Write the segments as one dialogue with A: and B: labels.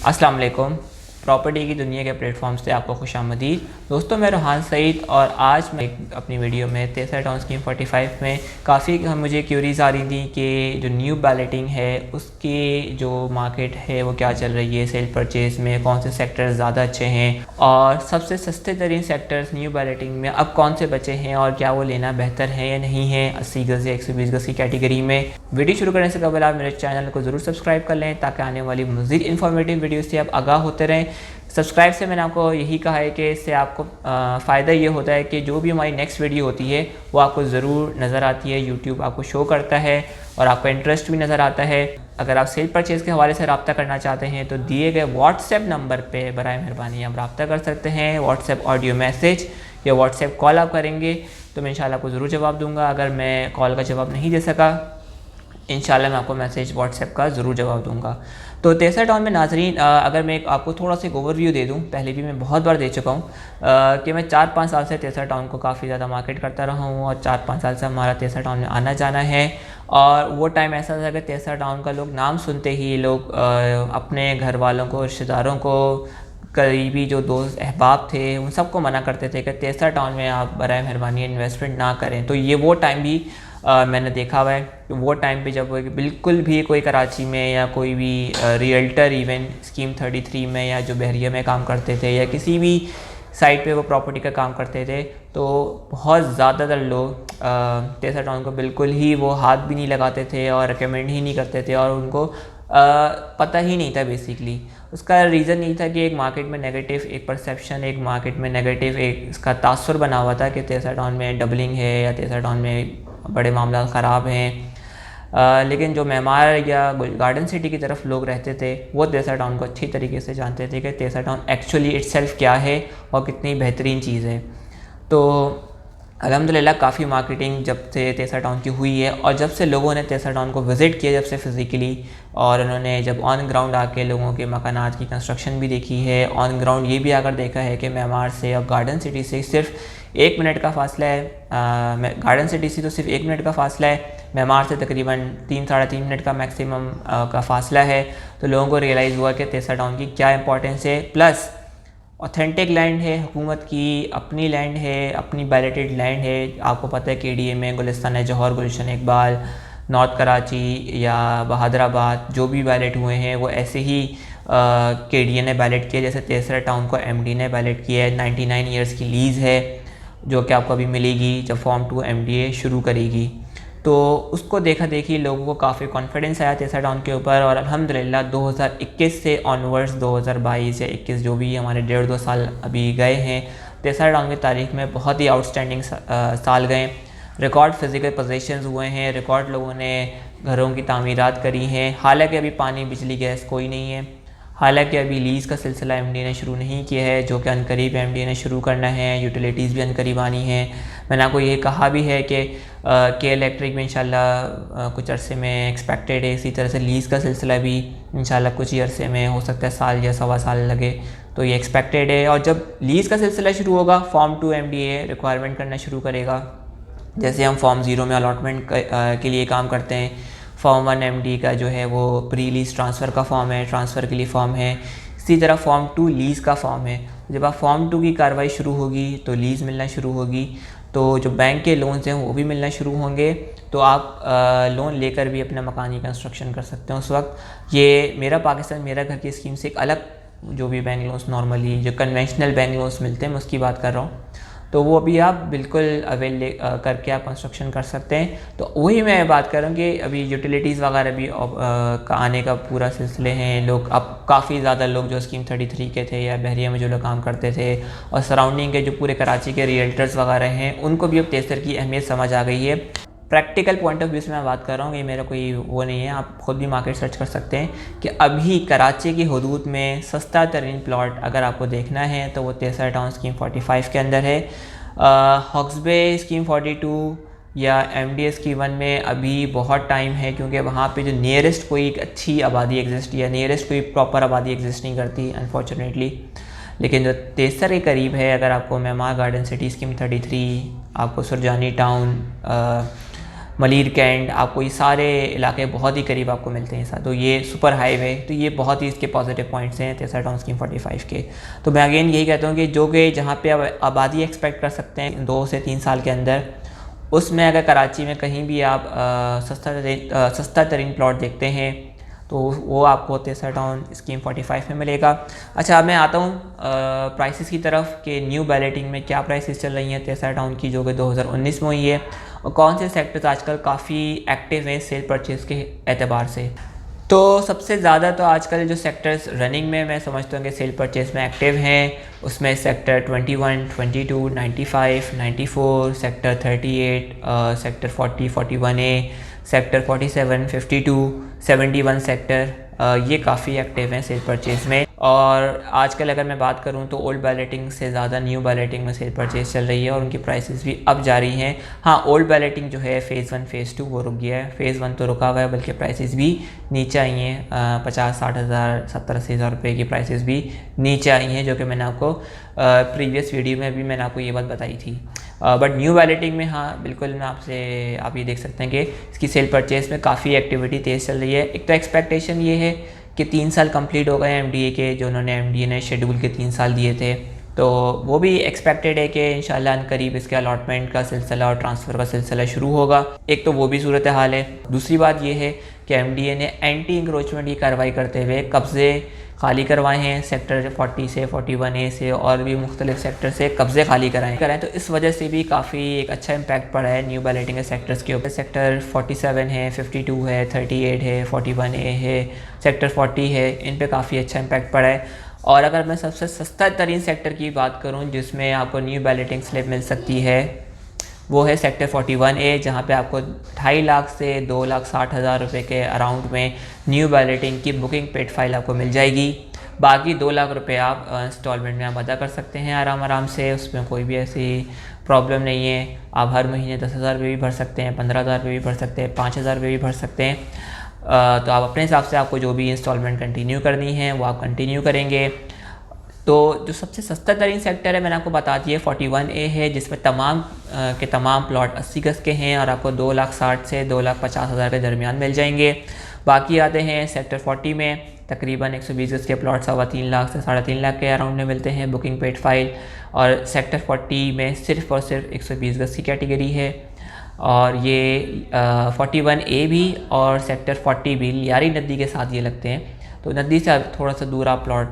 A: अस्सलाम वालेकुम। प्रॉपर्टी की दुनिया के प्लेटफॉर्म से आपको खुशामदीद। दोस्तों, मैं रोहान सईद और आज मैं अपनी वीडियो में तेसरा टाउन स्कीम 45 में काफ़ी मुझे क्यूरीज आ रही थी कि जो न्यू बैलेटिंग है उसकी जो मार्केट है वो क्या चल रही है, सेल परचेज़ में कौन से सेक्टर्स ज़्यादा अच्छे हैं और सबसे सस्ते तरीन सेक्टर्स न्यू बैलेटिंग में अब कौन से बचे हैं और क्या वो लेना बेहतर है या नहीं है 80 गज़ या 120 गज़ की कैटेगरी में। वीडियो शुरू करने से कबल आप मेरे चैनल को ज़रूर सब्सक्राइब कर लें ताकि आने वाली मज़ीद इन्फॉर्मेटिव वीडियो से आप आगाह होते रहें। सब्सक्राइब से मैंने आपको यही कहा है कि इससे आपको फ़ायदा ये होता है कि जो भी हमारी नेक्स्ट वीडियो होती है वो आपको ज़रूर नज़र आती है, यूट्यूब आपको शो करता है और आपका इंटरेस्ट भी नज़र आता है। अगर आप सेल परचेज़ के हवाले से रब्ता करना चाहते हैं तो दिए गए व्हाट्सएप नंबर पे बराए मेहरबानी आप रब्ता कर सकते हैं। व्हाट्सएप ऑडियो मैसेज या व्हाट्सएप कॉल आप करेंगे तो मैं इंशाल्लाह आपको ज़रूर जवाब दूँगा। अगर मैं कॉल का जवाब नहीं दे सका इंशाल्लाह मैं आपको मैसेज व्हाट्सएप का ज़रूर जवाब दूंगा। तो तेसरा टाउन में नाजरीन, अगर मैं आपको थोड़ा सा एक ओवरव्यू दे दूं, पहले भी मैं बहुत बार दे चुका हूं कि मैं 4-5 साल से तेसरा टाउन को काफ़ी ज़्यादा मार्केट करता रहा हूं और 4-5 साल से हमारा तेसरा टाउन में आना जाना है। और वो टाइम ऐसा था कि तेसरा टाउन का लोग नाम सुनते ही लोग अपने घर वालों को, रिश्तेदारों को, करीबी जो दोस्त अहबाब थे उन सबको मना करते थे कि तेसरा टाउन में आप बराए मेहरबानी इन्वेस्टमेंट ना करें। तो ये वो टाइम भी मैंने देखा हुआ है। वो टाइम पे जब बिल्कुल भी कोई कराची में या कोई भी रियल्टर इवन स्कीम 33 में या जो बहरिया में काम करते थे या किसी भी साइट पे वो प्रॉपर्टी का काम करते थे तो बहुत ज़्यादातर लोग तेसरा टाउन को बिल्कुल ही वो हाथ भी नहीं लगाते थे और रिकमेंड ही नहीं करते थे और उनको पता ही नहीं था बेसिकली। उसका रीज़न यही था कि एक मार्केट में नेगेटिव एक परसेप्शन, एक मार्केट में नेगेटिव एक इसका तासुर बना हुआ था कि तेसरा टाउन में डबलिंग है या तेसरा टाउन में बड़े मामला ख़राब हैं। लेकिन जो मेमार या गार्डन सिटी की तरफ लोग रहते थे वो तेसरा टाउन को अच्छी तरीके से जानते थे कि तेसरा टाउन एक्चुअली इटसेल्फ क्या है और कितनी बेहतरीन चीज़ है। तो अल्हम्दुलिल्लाह काफ़ी मार्केटिंग जब से तेसरा टाउन की हुई है और जब से लोगों ने तेसरा टाउन को विज़िट किया, जब से फ़िज़िकली, और उन्होंने जब ऑन ग्राउंड आके लोगों के मकानात की कंस्ट्रक्शन भी देखी है, ऑन ग्राउंड ये भी आकर देखा है कि मेमार से और गार्डन सिटी से सिर्फ 1 मिनट का फ़ासला है। गार्डन सिटी से तो सिर्फ 1 मिनट का फ़ासला है, मेमार से तकरीबन 3-3.5 मिनट का मैक्सिमम का फ़ासला है। तो लोगों को रियलाइज़ हुआ कि तेसरा टाउन की क्या इंपॉर्टेंस है। प्लस ऑथेंटिक लैंड है, हुकूमत की अपनी लैंड है, अपनी बैलेटेड लैंड है। आपको पता है KDA में गुलिस्तान जौहर, गुलशन इकबाल, नॉर्थ कराची या बहादुराबाद जो भी बैलेट हुए हैं वो ऐसे ही KDA ने बैलेट किया जैसे तेसरा टाउन को MD ने बैलेट किया है। 99 ईयर्स की लीज़ है जो कि आपको अभी मिलेगी जब फॉर्म 2 MDA शुरू करेगी। तो उसको देखा देखी लोगों को काफ़ी कॉन्फिडेंस आया तेसरा टाउन के ऊपर और अल्हम्दुलिल्लाह 2021 से ऑनवर्ड्स 2022 या 21 जो भी हमारे 1.5-2 साल अभी गए हैं, तेसरा टाउन की तारीख में बहुत ही आउटस्टैंडिंग साल गए। रिकॉर्ड फिज़िकल पोजीशंस हुए हैं, रिकॉर्ड लोगों ने घरों की तामीरात करी हैं। हालांकि अभी पानी, बिजली, गैस कोई नहीं है। हालांकि अभी लीज़ का सिलसिला MD ने शुरू नहीं किया है जो कि अनकरीब MD ने शुरू करना है। यूटिलिटीज़ भी अनकरीब आनी है। मैंने आपको ये कहा भी है कि के इलेक्ट्रिक में इंशाल्लाह कुछ अरसे में एक्सपेक्टेड है। इसी तरह से लीज़ का सिलसिला भी इंशाल्लाह कुछ ही अरसे में, हो सकता है साल या सवा साल लगे, तो ये एक्सपेक्टेड है। और जब लीज़ का सिलसिला शुरू होगा फॉर्म 2 MDA रिक्वायरमेंट करना शुरू करेगा। जैसे हम फॉर्म 0 में अलॉटमेंट के लिए काम करते हैं, फॉर्म 1 MD का जो है वो प्री लीज़ ट्रांसफ़र का फॉर्म है, ट्रांसफ़र के लिए फ़ॉर्म है। इसी तरह फॉर्म 2 लीज़ का फॉर्म है। जब आप फॉर्म 2 की कार्रवाई शुरू होगी तो लीज़ मिलना शुरू होगी, तो जो बैंक के लोन्स हैं वो भी मिलना शुरू होंगे। तो आप लोन लेकर भी अपना मकानी कंस्ट्रक्शन कर सकते हैं। उस वक्त ये मेरा पाकिस्तान मेरा घर की स्कीम से एक अलग जो भी बैंक लोन्स नॉर्मली जो कन्वेंशनल बैंक लोन्स मिलते हैं मैं उसकी बात कर रहा हूँ, तो वो अभी आप बिल्कुल अवेल करके आप कंस्ट्रक्शन कर सकते हैं। तो वही मैं बात कर रहा हूँ कि अभी यूटिलिटीज़ वगैरह भी का आने का पूरा सिलसिले हैं। लोग अब काफ़ी ज़्यादा लोग जो स्कीम 33 के थे या बहरिया में जो लोग काम करते थे और सराउंडिंग के जो पूरे कराची के रियल्टर्स वगैरह हैं उनको भी अब तेसर की अहमियत समझ आ गई है। प्रैक्टिकल पॉइंट ऑफ व्यू से मैं बात कर रहा हूँ, ये मेरा कोई वो नहीं है, आप ख़ुद भी मार्केट सर्च कर सकते हैं कि अभी कराची की हदूद में सस्ता तरीन प्लॉट अगर आपको देखना है तो वो तेसरा टाउन स्कीम 45 के अंदर है। हॉक्स बे स्कीम 42 या MDA स्कीम 1 में अभी बहुत टाइम है क्योंकि वहाँ पे जो नियरेस्ट कोई अच्छी आबादी एग्जिस्ट या नियरेस्ट कोई प्रॉपर आबादी एग्जिस्ट नहीं करती अनफॉर्चुनेटली। लेकिन जो तेसर के करीब है, अगर आपको मेमार गार्डन सिटी स्कीम 33, आपको सुरजानी टाउन, मलीर कैंट, आपको ये सारे इलाके बहुत ही करीब आपको मिलते हैं। तो ये सुपर हाईवे, तो ये बहुत ही इसके पॉजिटिव पॉइंट्स हैं तेसा टाउन स्कीम 45 के। तो मैं अगेन यही कहता हूँ कि जो कि जहाँ पे आप आबादी एक्सपेक्ट कर सकते हैं 2 से 3 साल के अंदर, उसमें अगर कराची में कहीं भी आप सस्ता तरीन प्लॉट देखते हैं तो वो आपको तेसा टाउन स्कीम 45 में मिलेगा। अच्छा, मैं आता हूँ प्राइसेस की तरफ कि न्यू बैलेटिंग में क्या प्राइसेस चल रही हैं तेसा टाउन की, जो कि 2019 में हुई है, और कौन से सेक्टर्स आजकल काफ़ी एक्टिव हैं सेल परचेज़ के एतबार से। तो सबसे ज़्यादा तो आजकल जो सेक्टर्स रनिंग में मैं समझता हूँ कि सेल परचेज़ में एक्टिव हैं, उसमें sector 21, 22, 95, 94, sector 38, sector 40, 41A, sector 47, 52, 71 sector, ये काफ़ी एक्टिव हैं सेल परचेज़ में। और आजकल अगर मैं बात करूं तो ओल्ड बैलेटिंग से ज़्यादा न्यू बैलेटिंग में सेल परचेज़ चल रही है और उनकी प्राइसेस भी अब जारी हैं। हाँ, ओल्ड बैलेटिंग जो है फ़ेज़ 1 फ़ेज़ 2 वो रुक गया है, फ़ेज़ 1 तो रुका हुआ है, बल्कि प्राइसेस भी नीचे आई हैं। 50-60 हज़ार 70-80 हज़ार रुपये की प्राइसेस भी नीचे आई हैं, जो कि मैंने आपको प्रीवियस वीडियो में भी मैंने आपको ये बात बताई थी। बट न्यू बैलेटिंग में हाँ बिल्कुल मैं आप ये देख सकते हैं कि इसकी सेल परचेज़ में काफ़ी एक्टिविटी तेज़ चल रही है। एक तो एक्सपेक्टेशन ये है कि 3 साल कंप्लीट हो गए हैं एमडीए के, जो उन्होंने एमडीए ने शेड्यूल के 3 साल दिए थे, तो वो भी एक्सपेक्टेड है कि इंशाल्लाह करीब इसके अलॉटमेंट का सिलसिला और ट्रांसफ़र का सिलसिला शुरू होगा। एक तो वो भी सूरत हाल है। दूसरी बात ये है कि एमडीए ने एंटी इंक्रोचमेंट की कार्रवाई करते हुए कब्ज़े खाली करवाए हैं सेक्टर 40 से, 41A से और भी मुख्तलिफ सेक्टर से कब्ज़े खाली कराएँ, तो इस वजह से भी काफ़ी एक अच्छा इम्पैक्ट पड़ा है न्यू बैलेटिंग के सेक्टर्स के ऊपर। सेक्टर 47 है, 52 है, 38 है, 41A है, सेक्टर 40 है, इन पे काफ़ी अच्छा इम्पैक्ट पड़ा है। और अगर मैं सबसे सस्ता तरीन सेक्टर की बात करूँ जिसमें आपको न्यू बैलेटिंग स्लिप मिल सकती है, वो है सेक्टर 41A, जहाँ पे आपको 2.5 लाख से 2,60,000 रुपये के अराउंड में न्यू बैलेटिंग की बुकिंग पेड फाइल आपको मिल जाएगी। बाकी 2 लाख रुपये आप इंस्टॉलमेंट में आप अदा कर सकते हैं आराम से, उसमें कोई भी ऐसी प्रॉब्लम नहीं है। आप हर महीने 10,000 रुपये भी भर सकते हैं, 15,000 रुपये भी भर सकते हैं, 5,000 रुपये भी भर सकते हैं। तो आप अपने हिसाब से आपको जो भी इंस्टॉलमेंट कंटिन्यू करनी है वो आप कंटिन्यू करेंगे। तो जो सबसे सस्ता तरीन सेक्टर है मैंने आपको बता दिया 41A है, जिसमें तमाम के तमाम प्लॉट 80 गज़ के हैं और आपको 2,60,000 से 2,50,000 के दरमियान मिल जाएंगे। बाकी आते हैं सेक्टर 40 में, तकरीबन 120 गज़ के प्लॉट 3.25 लाख से 3.5 लाख के अराउंड में मिलते हैं बुकिंग पेड फाइल। और सेक्टर 40 में सिर्फ और सिर्फ 120 गज़ की कैटेगरी है। और ये 41A भी और सेक्टर 40 भी लियारी नदी के साथ ये लगते हैं, तो नदी से थोड़ा सा दूर आप प्लॉट,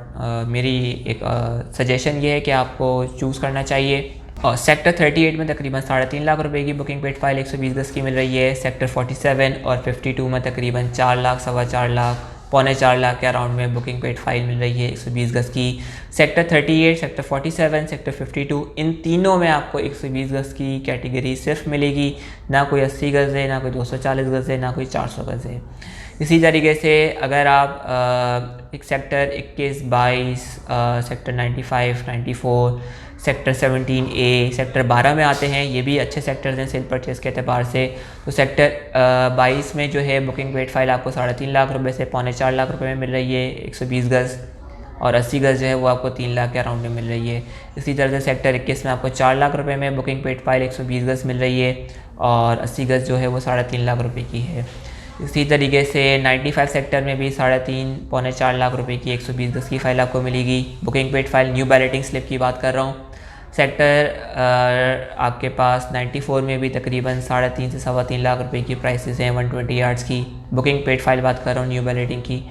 A: मेरी एक सजेशन ये है कि आपको चूज़ करना चाहिए। और सेक्टर 38 में तकरीबन 3.5 लाख रुपए की बुकिंग पेड फाइल 120 गज़ की मिल रही है। सेक्टर 47 और 52 में तकरीबन 4 लाख, 4.25 लाख, 3.25 लाख के अराउंड में बुकिंग पेड फाइल मिल रही है 120 गज़ की। सेक्टर 38, सेक्टर 47, सेक्टर 52, इन तीनों में आपको 120 गज़ की कैटेगरी सिर्फ मिलेगी, ना कोई 80 गज़ है, ना कोई 240 गज़ है, ना कोई 400 गज़ है। इसी तरीके से अगर आप एक sector 21, 22, sector 95, 94, sector 17A, sector 12 में आते हैं, ये भी अच्छे सेक्टर्स हैं सेल परचेज़ के अतबार से। तो सेक्टर 22 में जो है बुकिंग पेड फाइल आपको 3.5 लाख रुपए से 4.25 लाख रुपए में मिल रही है 120 गज़, और 80 गज़ जो है वो आपको 3 लाख के अराउंड में मिल रही है। इसी तरह से सेक्टर 21 में आपको 4 लाख रुपए में बुकिंग पेड फाइल 120 गज़ मिल रही है और 80 गज़ जो है वो 3.5 लाख रुपये की है। इसी तरीके से 95 सेक्टर में भी 3.5-4 लाख रुपए की 120 गज़ की फ़ाइल आपको मिलेगी booking paid file. New balloting slip की बात कर रहा हूँ। सेक्टर आपके पास 94 में भी तकरीबन 3.5 से 3.25 लाख रुपए की प्राइसेस हैं 120 यार्ड्स की बुकिंग पेड फाइल बात कर रहा हूँ न्यू बैलेटिंग की।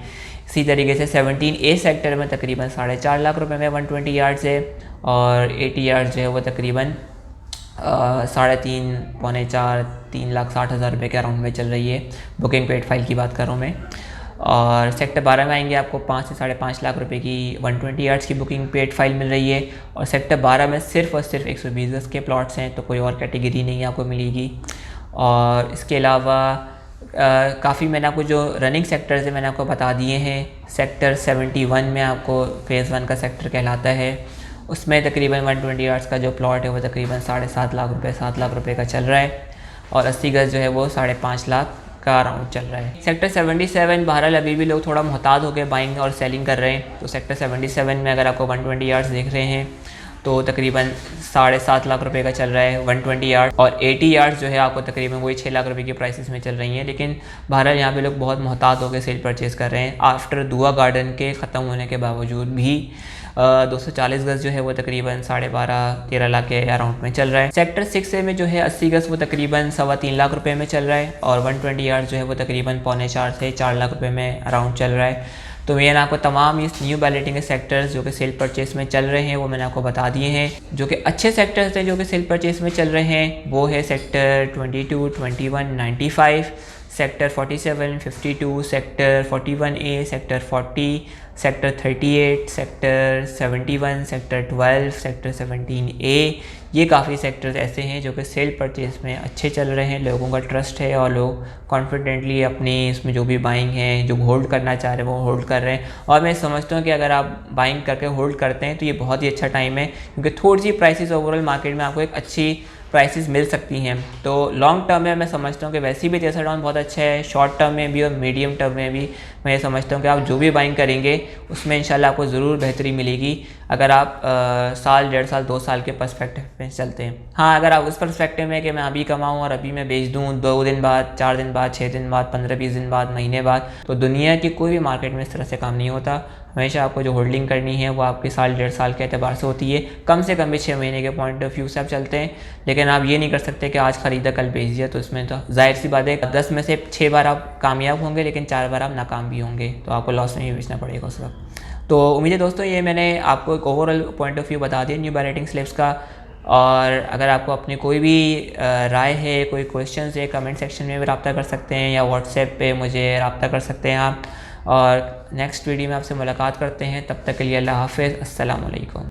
A: इसी तरीके से 17A सेक्टर में तकरीबन 4.5 लाख रुपए में 120 यार्ड्स है और 80 यार्ड्स जो है वो तकरीबन 3.5, 4.25, 3,60,000 रुपये के अराउंड में चल रही है बुकिंग पेड फाइल की बात कर रहा हूँ मैं। और सेक्टर 12 में आएंगे आपको 5 से 5.5 लाख रुपए की 120 यार्ड्स की बुकिंग पेड फाइल मिल रही है और सेक्टर 12 में सिर्फ और सिर्फ 120 गज़ के प्लॉट्स हैं, तो कोई और कैटेगरी नहीं आपको मिलेगी। और इसके अलावा काफ़ी मैंने आपको जो रनिंग सेक्टर्स हैं मैंने आपको बता दिए हैं। सेक्टर 71 में आपको फ़ेज़ 1 का सेक्टर कहलाता है, उसमें तकरीबन 120 यार्ड्स का जो प्लॉट है वो तकरीबन 7.5 लाख रुपये 7 लाख रुपये का चल रहा है और 80 गज़ जो है वो 5.5 लाख का अराउंड चल रहा है। सेक्टर 77 बहरहाल अभी भी लोग थोड़ा मुहताद होकर बाइंग और सेलिंग कर रहे हैं, तो सेक्टर 77 में अगर आपको 120 यार्ड्स देख रहे हैं तो तकरीबन 7.5 लाख रुपए का चल रहा है 120 यार्ड, और 80 यार्ड जो है आपको तकरीबन वही 6 लाख रुपए की प्राइसेस में चल रही हैं। लेकिन बहरहाल यहाँ पे लोग बहुत मोहतात होकर सेल परचेज़ कर रहे हैं। आफ्टर दुआ गार्डन के ख़त्म होने के बावजूद भी 240 गज़ जो है वो तकरीबन 12.5-13 लाख के अराउंड में चल रहा है। सेक्टर 6A में जो है 80 गज़ वो तकरीबन 3.25 लाख रुपए में चल रहा है, और 120 यार्ड जो है वो तकरीबन 3.25 से 4 लाख रुपए में अराउंड चल रहा है। तो मैंने आपको तमाम इस न्यू बैलेटिंग के सेक्टर्स जो कि सेल परचेस में चल रहे हैं वो मैंने आपको बता दिए हैं। जो कि अच्छे सेक्टर्स हैं जो कि सेल परचेस में चल रहे हैं वो है sector 22, 21, 95, sector 47, 52, sector 41A, sector 40, sector 38, sector 71, sector 12, sector 17A। ये काफ़ी सेक्टर्स ऐसे हैं जो कि सेल परचेस में अच्छे चल रहे हैं, लोगों का ट्रस्ट है और लोग कॉन्फिडेंटली अपनी इसमें जो भी बाइंग है, जो होल्ड करना चाह रहे हैं वो होल्ड कर रहे हैं। और मैं समझता हूँ कि अगर आप बाइंग करके होल्ड करते हैं तो ये बहुत ही अच्छा टाइम है, क्योंकि थोड़ी सी प्राइसेस ओवरऑल मार्केट में आपको एक अच्छी प्राइसेस मिल सकती हैं। तो लॉन्ग टर्म में मैं समझता हूँ कि वैसे भी तेज़र डाउन बहुत अच्छा है, शॉर्ट टर्म में भी और मीडियम टर्म में भी मैं समझता हूँ कि आप जो भी बाइंग करेंगे उसमें इंशाल्लाह आपको ज़रूर बेहतरी मिलेगी, अगर आप साल, 1.5 साल, 2 साल के पर्सपेक्टिव में चलते हैं। हाँ, अगर आप उस पर्सपेक्टिव में कि मैं अभी कमाऊँ और अभी मैं बेच दूँ 2 दिन बाद, 4 दिन बाद, 6 दिन बाद, 15-20 दिन बाद, महीने बाद, तो दुनिया की कोई भी मार्केट में इस तरह से काम नहीं होता। हमेशा आपको जो होल्डिंग करनी है वो आपके साल, 1.5 साल के एतबार से होती है, कम से कम भी 6 महीने के पॉइंट ऑफ व्यू से आप चलते हैं। लेकिन आप ये नहीं कर सकते कि आज ख़रीदा कल बेच दिया, तो इसमें तो जाहिर सी बात है 10 में से 6 बार आप कामयाब होंगे लेकिन 4 बार आप नाकाम भी होंगे, तो आपको लॉस में ही बेचना पड़ेगा उस वक्त। तो उम्मीद है दोस्तों ये मैंने आपको एक ओवरऑल पॉइंट ऑफ व्यू बता दिया न्यू बैलेटिंग स्लिप्स का। और अगर आपको अपनी कोई भी राय है, कोई क्वेश्चन है, कमेंट सेक्शन में भी रब्ता कर सकते हैं या व्हाट्सएप पे मुझे रब्ता कर सकते हैं आप। और नेक्स्ट वीडियो में आपसे मुलाकात करते हैं, तब तक के लिए अल्लाह हाफ़िज़, अस्सलाम वालेकुम।